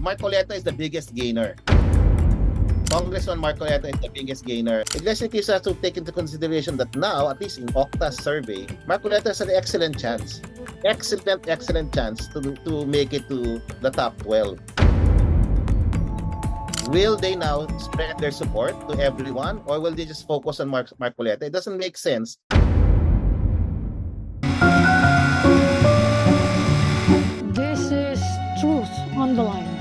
Marcoleta is the biggest gainer. Congressman Marcoleta is the biggest gainer. Iglesia Ni Cristo has to take into consideration that now, at least in Octa's survey, Marcoleta has an excellent chance. Excellent chance to make it to the top 12. Will they now spread their support to everyone, or will they just focus on Marcoleta? It doesn't make sense. This is truth on the line.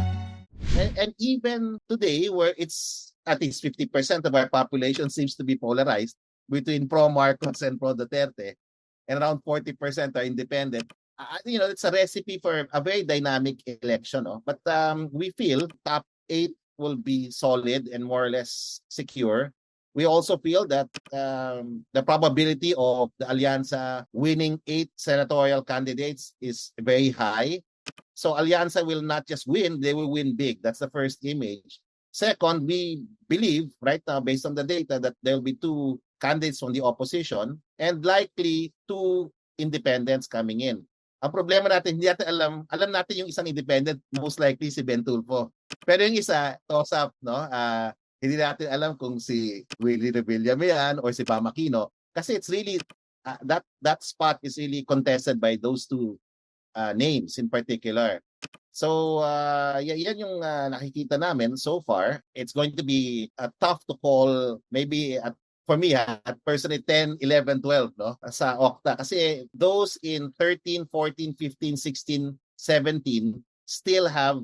And even today, where it's at least 50% of our population seems to be polarized between pro-Marcos and pro-Duterte, and around 40% are independent, it's a recipe for a very dynamic election. No? But we feel top 8 will be solid and more or less secure. We also feel that the probability of the Alianza winning 8 senatorial candidates is very high. So Alianza will not just win, they will win big. That's the first image. Second, we believe right now, based on the data, that there will be 2 candidates from the opposition and likely 2 independents coming in. Ang problema natin, hindi natin alam natin yung isang independent, most likely si Ben Tulfo. Pero yung isa, toss-up, no? Hindi natin alam kung si Willie Revillame yan or si Bam Aquino. Kasi it's really, that spot is really contested by those 2 names in particular. So, yan yung nakikita namin so far. It's going to be tough to call, maybe for me, at personally 10, 11, 12 no? Sa Octa. Kasi those in 13, 14, 15, 16, 17 still have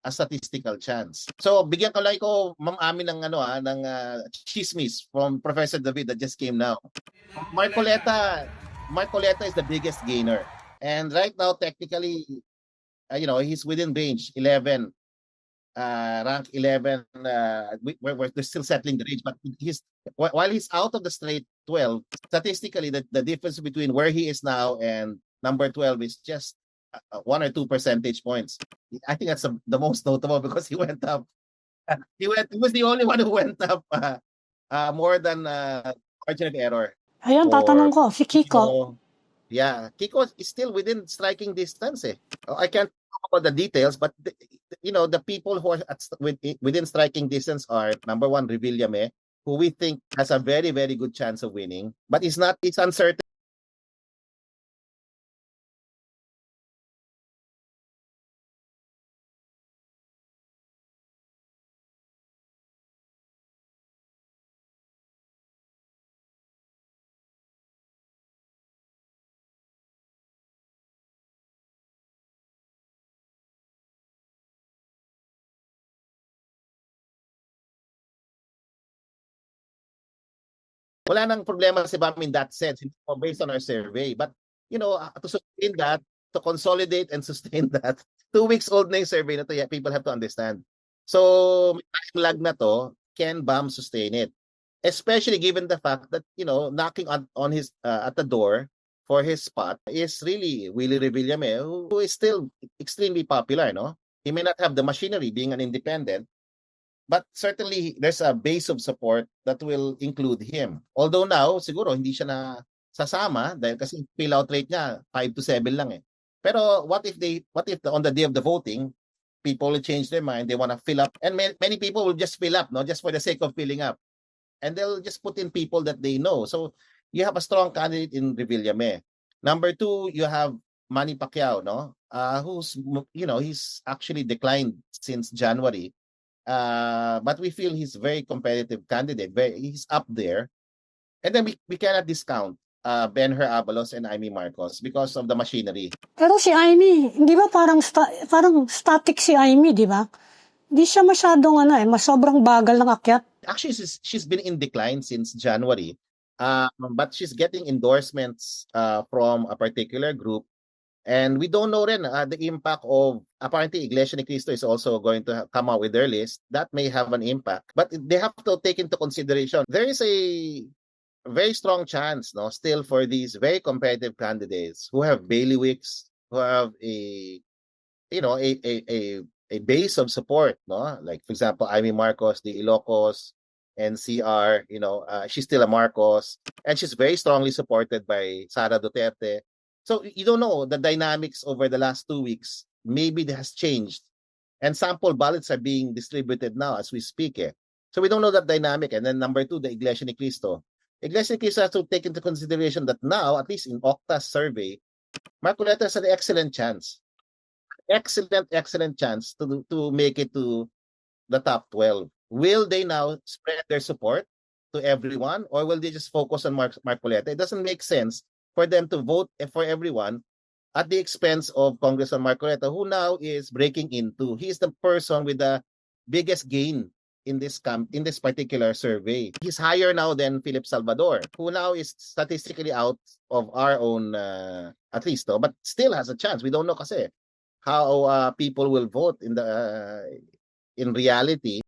a statistical chance. So, bigyan ko lang ko, Ma'am Ami, ng chismis from Professor David that just came now. Marcoleta is the biggest gainer. And right now, technically, he's within range, 11, rank 11. We're still settling the range, but while he's out of the straight 12, statistically, the difference between where he is now and number 12 is just 1 or 2 percentage points. I think that's the most notable because he went up. He was the only one who went up more than margin of error. Ayun, tatanong ko, si Kiko. Yeah, Kiko is still within striking distance. I can't talk about the details, but the people who are within striking distance are number 1, Revillame, who we think has a very, very good chance of winning, but it's uncertain. Wala nang problema si Bam in that sense, based on our survey. But, to sustain that, to consolidate and sustain that, 2 weeks old na yung survey na to, people have to understand. So, may time lag na to, can Bam sustain it? Especially given the fact that, knocking on his at the door for his spot is really Willie Revillame, who is still extremely popular, no? He may not have the machinery being an independent, but certainly, there's a base of support that will include him. Although now, siguro, hindi siya na sasama dahil kasi fill-out rate niya, 5 to 7 lang eh. Pero what if on the day of the voting, people will change their mind, they want to fill up, and many people will just fill up, no, just for the sake of filling up. And they'll just put in people that they know. So, you have a strong candidate in Revillame. Number 2, you have Manny Pacquiao, no? Who's, he's actually declined since January. But we feel he's a very competitive candidate. He's up there. And then we cannot discount Benher Abalos and Amy Marcos because of the machinery. Pero si Amy, di ba parang static si Amy, di ba? Di siya masyadong sobrang bagal ng akyat. Actually, she's been in decline since January. But she's getting endorsements from a particular group. And we don't know rin the impact of, apparently Iglesia Ni Cristo is also going to come out with their list. That may have an impact. But they have to take into consideration, there is a very strong chance, no, still for these very competitive candidates who have bailiwicks, who have a base of support, no? Like, for example, Amy Marcos, the Ilocos, NCR, she's still a Marcos. And she's very strongly supported by Sara Duterte. So you don't know the dynamics over the last 2 weeks. Maybe it has changed And sample ballots are being distributed now as we speak. So we don't know that dynamic. And then number two, the Iglesia ni Cristo. Iglesia ni Cristo has to take into consideration that now, at least in Octa's survey, Marcoleta has an excellent chance. Excellent chance to make it to the top 12. Will they now spread their support to everyone, or will they just focus on Marcoleta? It doesn't make sense for them to vote for everyone at the expense of Congressman Marcoleta, who now is breaking into. He's the person with the biggest gain in this particular survey. He's higher now than Philip Salvador, who now is statistically out of our own, at least, but still has a chance. We don't know kasi how people will vote in reality.